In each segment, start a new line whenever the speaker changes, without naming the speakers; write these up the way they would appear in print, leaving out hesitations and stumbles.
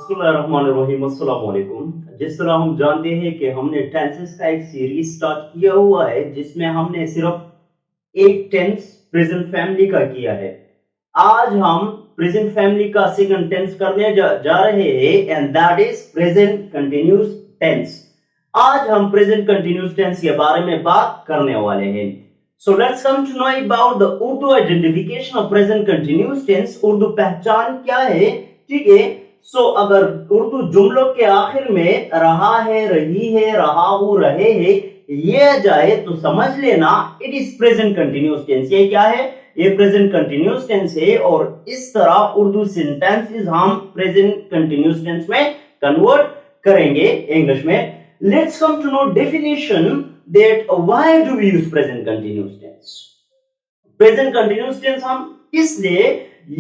बिस्मिल्लाहिर्रहमानिर्रहीम, अस्सलाम वालेकुम। जिस तरह हम जानते हैं कि हमने टेंसेस का एक सीरीज स्टार्ट किया हुआ है जिसमें हमने सिर्फ एक टेंस प्रेजेंट फैमिली का किया है। आज हम प्रेजेंट फैमिली का सेकंड टेंस करने जा रहे हैं and that is present continuous tense. आज हम प्रेजेंट कंटिन्यूस टेंस के बारे में बात करने वाले हैं। So let's come to know about the Urdu identification of present continuous tense। Urdu पहचान क्या है, ठीक है। सो अगर उर्दू जुमलों के आखिर में रहा है, रही है, रहा हूं, रहे हैं ये आ जाए तो समझ लेना it is present continuous tense. ये क्या है? ये प्रेजेंट कंटिन्यूस टेंस है और इस तरह उर्दू सेंटेंसेस हम प्रेजेंट कंटिन्यूस टेंस में कन्वर्ट करेंगे इंग्लिश में। Let's come to know definition that why do we use present continuous tense. Present continuous tense हम इसलिए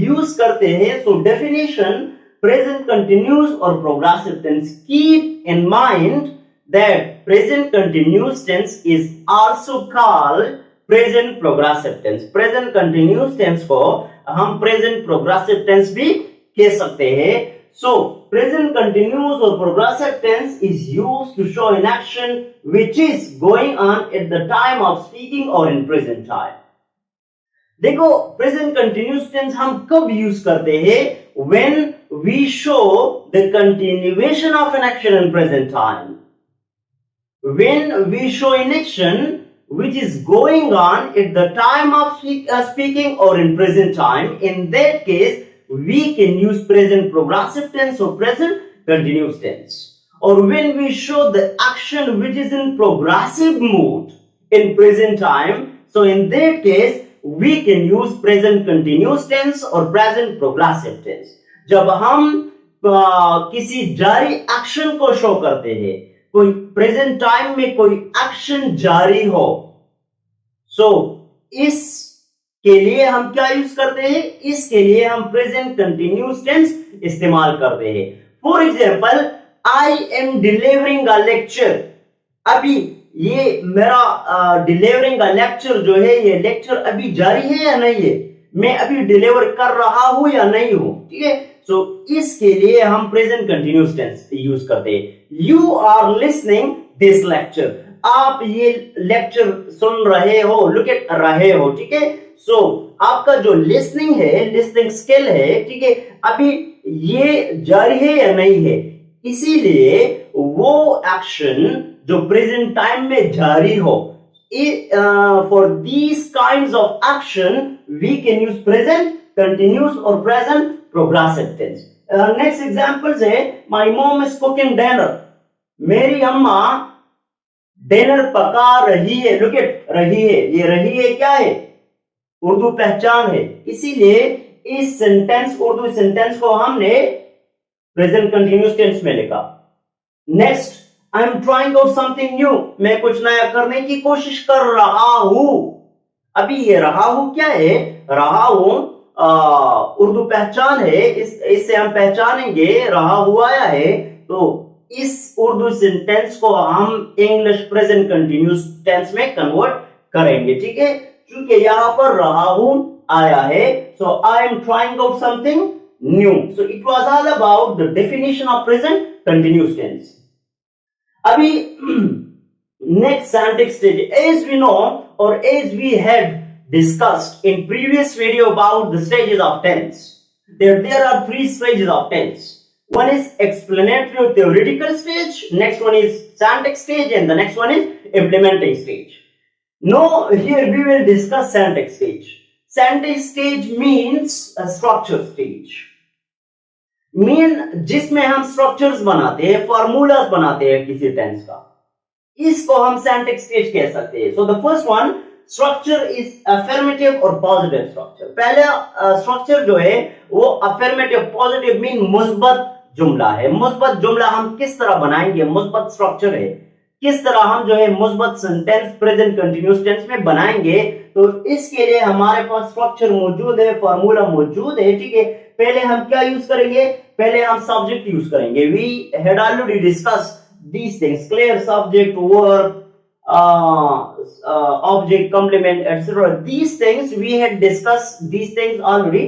यूज करते हैं। So definition, present continuous or progressive tense. Keep in mind that present continuous tense is also called present progressive tense। present continuous tense को हम present progressive tense भी कह सकते हैं। So present continuous or progressive tense is used to show an action which is going on at the time of speaking or in present time। देखो present continuous tense हम कब use करते हैं? When we show the continuation of an action in present time. When we show an action which is going on at the time of speaking और in present time, in that case we can use present progressive tense और present continuous tense. और when we show the action which is in progressive mood in present time, so in that case we can use present continuous tense और present progressive tense। जब हम किसी जारी action को show करते हैं, कोई प्रेजेंट टाइम में कोई एक्शन जारी हो, सो इसके लिए हम क्या यूज करते हैं? इसके लिए हम प्रेजेंट कंटिन्यूस टेंस इस्तेमाल करते हैं। For example, I am delivering a lecture. अभी ये मेरा डिलीवरिंग का लेक्चर जो है, ये लेक्चर अभी जारी है या नहीं है? मैं अभी डिलीवर कर रहा हूं या नहीं हूं, ठीक है। सो इसके लिए हम प्रेजेंट कंटिन्यूस टेंस यूज करते हैं। You are listening this lecture. आप ये लेक्चर सुन रहे हो, लुक एट रहे हो, ठीक है। सो आपका जो लिसनिंग है, लिसनिंग स्किल है, ठीक है, अभी ये जारी है या नहीं है? इसीलिए वो एक्शन जो प्रेजेंट टाइम में जारी हो, for these kinds of action we can use present continuous और present progressive tense. Next examples है, my mom is cooking dinner. मेरी अम्मा डिनर पका रही है, लुक एट रही है। ये रही है क्या है? उर्दू पहचान है। इसीलिए इस सेंटेंस, उर्दू सेंटेंस को हमने प्रेजेंट कंटिन्यूस टेंस में लिखा। Next, I am trying out something new. मैं कुछ नया करने की कोशिश कर रहा हूं। अभी ये रहा हूं क्या है? रहा हूं उर्दू पहचान है। इससे हम पहचानेंगे रहा हुआ आया है, तो इस उर्दू सेंटेंस को हम इंग्लिश प्रेजेंट कंटिन्यूस टेंस में कन्वर्ट करेंगे, ठीक है। क्योंकि यहां पर रहा हूं आया है, so I am trying out something new. So it was all about the definition of present continuous tense. अभी next sentence stage, as we know और as we had discussed in previous video about the stages of tense, there are three stages of tense। one is explanatory or theoretical stage, next one is syntax stage, and the next one is implementing stage। Now here we will discuss syntax stage। syntax stage means a structure stage। जिसमें हम structures बनाते हैं, formulas बनाते हैं किसी tense का, इसको हम सिंटैक्स स्टेज कह सकते हैं। So the first one, structure is affirmative और पॉजिटिव स्ट्रक्चर। पहला स्ट्रक्चर जो है वो अफर्मेटिव, पॉजिटिव मीन मुस्बत जुमला है। मुस्बत जुमला हम किस तरह बनाएंगे? मुस्बत स्ट्रक्चर है, किस तरह हम जो है मुस्बत सेंटेंस प्रेजेंट कंटिन्यूस टेंस में बनाएंगे, तो इसके लिए हमारे पास स्ट्रक्चर मौजूद है, फॉर्मूला मौजूद है, ठीक है। पहले हम क्या यूज करेंगे? पहले हम सब्जेक्ट यूज करेंगे। We had already discussed these things, clear, subject, verb, object, complement, etc. These things we had discussed these things already।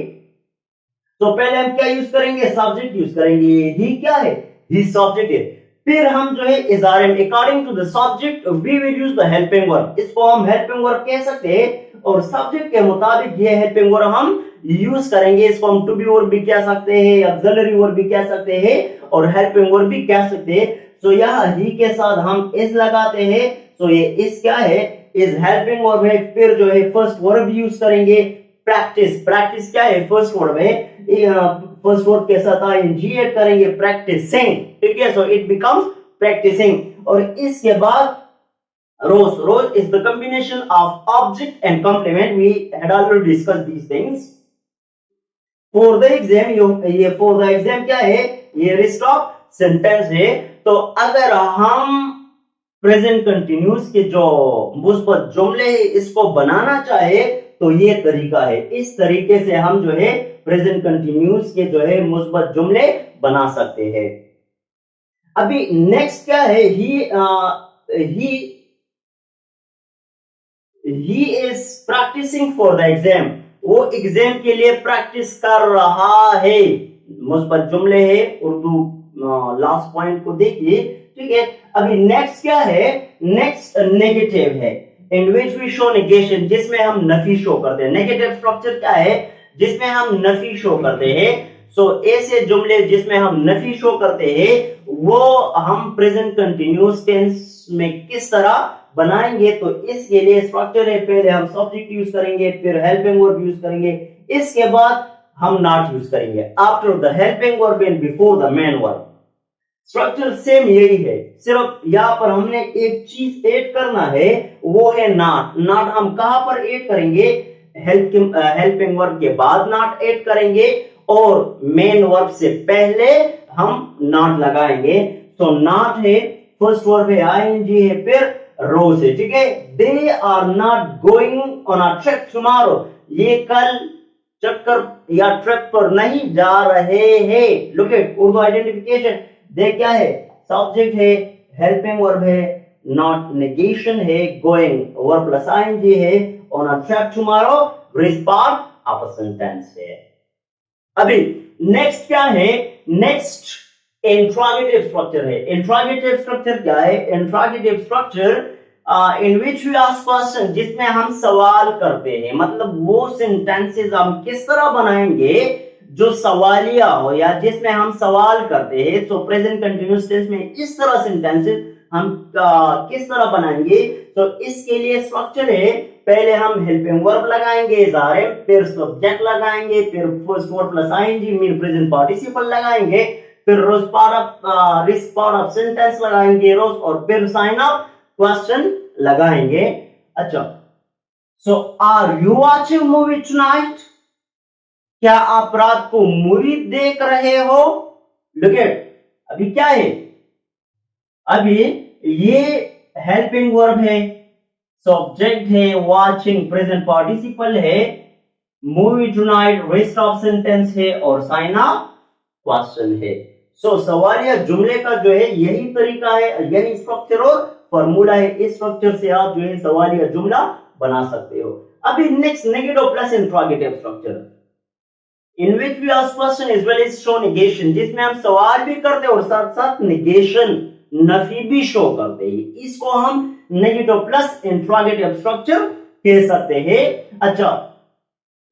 तो पहले हम क्या यूज करेंगे, सब्जेक्ट यूज करेंगे, ही क्या है, ही सब्जेक्ट है। फिर हम जो है इजारे में according to the subject we will use the helping verb, इसको हम हेल्पिंग वर्ब कह सकते हैं और सब्जेक्ट के मुताबिक ये हेल्पिंग वर्ब हम यूज करेंगे। इसको हम टू बी वर्ब भी कह सकते हैं, ऑक्सिलरी वर्ब भी कह सकते हैं और हेल्पिंग वर्ब भी कह सकते हैं। तो यह ही के साथ हम इस लगाते हैं, तो ये इस क्या है, इज हेल्पिंग वर्ब है। फिर जो है फर्स्ट वर्ब यूज करेंगे, प्रैक्टिस, प्रैक्टिस क्या है, फर्स्ट वर्ब है, फर्स्ट वर्ब के साथ आईएनजी ऐड करेंगे, प्रैक्टिसिंग, ठीक है, सो इट बिकम्स प्रैक्टिसिंग। और इसके बाद rose, rose is the combination of object and complement, we had already discussed these things. For the exam, ये फॉर द एग्जाम क्या है, ये लिस्ट ऑफ सेंटेंस है। तो अगर हम प्रेजेंट कंटिन्यूस के जो मुस्बत जुमले है इसको बनाना चाहे तो ये तरीका है, इस तरीके से हम जो है प्रेजेंट कंटिन्यूस के जो है मुस्बत जुमले बना सकते हैं। अभी नेक्स्ट क्या है, he is practising for the exam, वो एग्जाम के लिए प्रैक्टिस कर रहा है, मुस्बत जुमले है, उर्दू लास्ट पॉइंट को देखिए, ठीक है। अभी नेक्स्ट क्या है, नेक्स्ट नेगेटिव है, इन विच वी शो नेगेशन, जिसमें हम नफी शो करते हैं। नेगेटिव स्ट्रक्चर क्या है, जिसमें हम नफी शो करते हैं। सो ऐसे जुमले जिसमें हम नफी शो करते हैं वो हम प्रेजेंट कंटिन्यूअस टेंस में किस तरह बनाएंगे, तो इसके लिए स्ट्रक्चर है, पहले हम सब्जेक्ट यूज करेंगे, फिर हेल्पिंग वर्ब यूज करेंगे, इसके बाद हम नॉट यूज करेंगे, after the helping verb and before the main verb. Structure same यही है, सिर्फ यहां पर हमने एक चीज ऐड करना है, वो है नॉट। नॉट हम कहां पर ऐड करेंगे, हेल्पिंग वर्ब के बाद नॉट ऐड करेंगे और मेन वर्ब से पहले हम नॉट लगाएंगे। तो नॉट है, फर्स्ट वर्ब है, आईएनजी है, फिर रोज है, ठीक है। They are not going on a trip tomorrow, ये कल चक्कर या ट्रिप पर नहीं जा रहे हैं। Look at Urdu identification, they क्या है, सब्जेक्ट है, हेल्पिंग वर्ब है, नॉट नेगेशन है, गोइंग वर्ब प्लस आईएनजी है, on a trip tomorrow rest part of sentence है। अभी नेक्स्ट क्या है, नेक्स्ट इंट्रोगेटिव स्ट्रक्चर है। इंट्रोगेटिव स्ट्रक्चर क्या है, interrogative structure in which we ask question, जिसमें हम सवाल करते हैं, मतलब वो सेंटेंसेस हम किस तरह बनाएंगे जो सवालिया हो या जिसमें हम सवाल करते हैं। तो प्रेजेंट कंटिन्यूअस टेंस में इस तरह सेंटेंसेस हम किस तरह बनाएंगे, तो इसके लिए स्ट्रक्चर है, पहले हम हेल्पिंग वर्ब लगाएंगे ज़ारे, फिर सब्जेक्ट लगाएंगे, फिर first verb plus ING mean present participle लगाएंगे, फिर रिस्पार्ट ऑफ सेंटेंस लगाएंगे रोज, और फिर साइन ऑफ क्वेश्चन लगाएंगे। अच्छा, so are you watching movie tonight, क्या आप रात को मूवी देख रहे हो। लुक एट, अभी क्या है, अभी ये हेल्पिंग वर्ब है, सब्जेक्ट है, वाचिंग प्रेजेंट पार्टिसिपल है, movie tonight rest of sentence है और साइन ऑफ क्वेश्चन है। सो सवालिया जुमले का जो है यही तरीका है, यही स्ट्रक्चर और फॉर्मूला है, इस स्ट्रक्चर से आप जो है सवालिया जुमला बना सकते हो। अभी next negative plus interrogative structure, in which we ask question as well as show negation, जिसमें हम सवाल भी करते हैं और साथ साथ नेगेशन नफी भी शो करते हैं, इसको हम नेगेटिव प्लस इंट्रोगेटिव स्ट्रक्चर कह सकते हैं। अच्छा,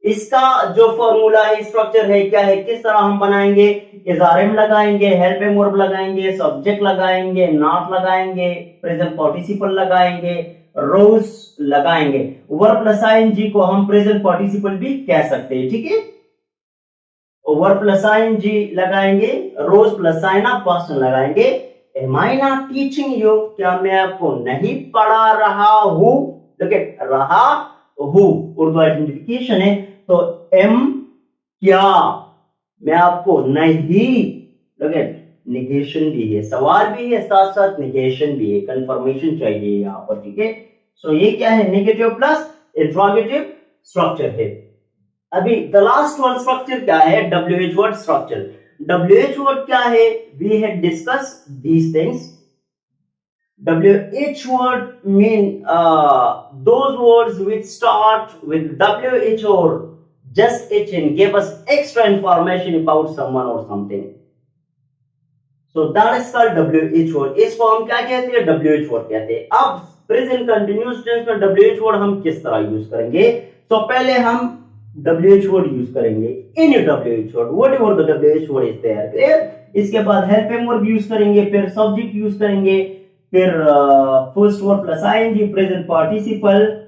इसका जो फॉर्मूला है, स्ट्रक्चर है, क्या है, किस तरह हम बनाएंगे, इजारे में लगाएंगे, हेल्पिंग वर्ब लगाएंगे, सब्जेक्ट लगाएंगे, नॉट लगाएंगे, प्रेजेंट पार्टिसिपल लगाएंगे, रोज लगाएंगे, वर्ब प्लस आईएनजी को हम प्रेजेंट पार्टिसिपल भी कह सकते हैं, ठीक है। वर्ब प्लस आईएनजी लगाएंगे, रोज प्लस साइन ऑफ क्वेश्चन लगाएंगे। Am I not teaching you, क्या मैं आपको नहीं पढ़ा रहा हूं, देखिए रहा हूं उर्दू आइडेंटिफिकेशन है, तो एम क्या, मैं आपको नहीं, देखिए निगेशन भी है, सवाल भी है, साथ साथ निगेशन भी है, कंफर्मेशन चाहिए यहां पर, ठीक है। सो ये क्या है, नेगेटिव प्लस इंट्रोगेटिव स्ट्रक्चर है। अभी द लास्ट वन स्ट्रक्चर क्या है, WH word structure. WH word क्या है, we had discuss these things. WH word mean those words which start with WH or just it and gave us extra information about someone or something. So that is called WH word. इसको हम क्या कहते हैं? WH word कहते हैं. अब present continuous tense में WH word हम किस तरह यूज करेंगे? तो पहले हम WH word यूज करेंगे. Any WH word, whatever the WH word is there. Clear? इसके बाद helping verb यूज करेंगे, फिर subject यूज करेंगे, फिर first verb plus ING, present participle,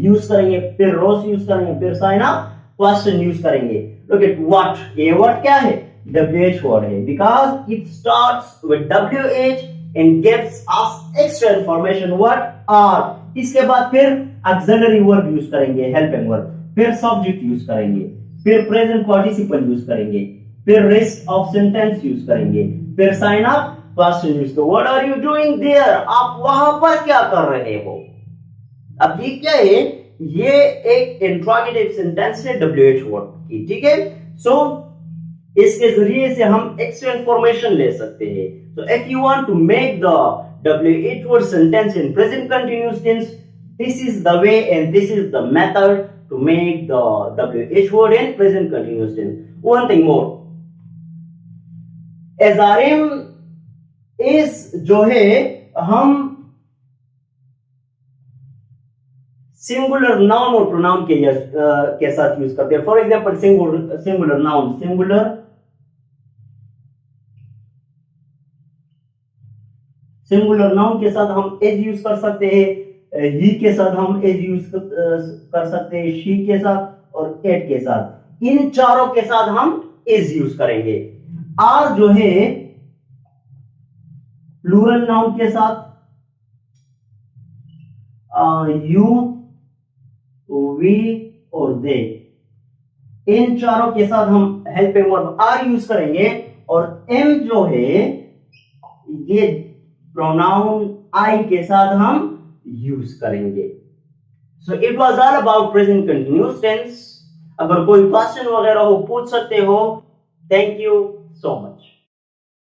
use करेंगे, फिर रोज यूज करेंगे, फिर साइन ऑफ क्वेश्चन यूज करेंगे. Look at what. ये वर्ड क्या है? WH वर्ड है, because it starts with WH and gives us extra information. What are. इसके बाद फिर ऑक्सिलरी वर्ब यूज करेंगे, हेल्पिंग वर्ब, फिर सब्जेक्ट यूज करेंगे, फिर प्रेजेंट पार्टिसिपल यूज करेंगे, फिर रेस्ट ऑफ सेंटेंस यूज करेंगे, फिर साइन ऑफ क्वेश्चन यूज करेंगे. What are you doing there? आप वहां पर क्या कर रहे हो? अब ये क्या है? ये एक इंट्रोगेटिव सेंटेंस है WH वर्ड की. ठीक है. सो इसके जरिए से हम एक्स्ट्रा इंफॉर्मेशन ले सकते हैं. So if you want to make the WH word sentence in present continuous tense, this is the way and this is the method to make the WH word in present continuous tense. One thing more, SRM is जो है हम singular noun और pronoun के साथ use करते हैं. For example singular noun, singular noun के साथ हम एज यूज कर सकते हैं, ही के साथ हम एज यूज कर सकते हैं, शी के साथ और एट के साथ. इन चारों के साथ हम एज यूज करेंगे. आर जो है प्लूरल नाउन के साथ, यू, वी और दे, इन चारों के साथ हम हेल्पिंग वर्ब आर यूज करेंगे. और एम जो है ये प्रोनाउन आई के साथ हम यूज करेंगे. So it was all about present continuous tense. अगर कोई क्वेश्चन वगैरह हो पूछ सकते हो. Thank you so much.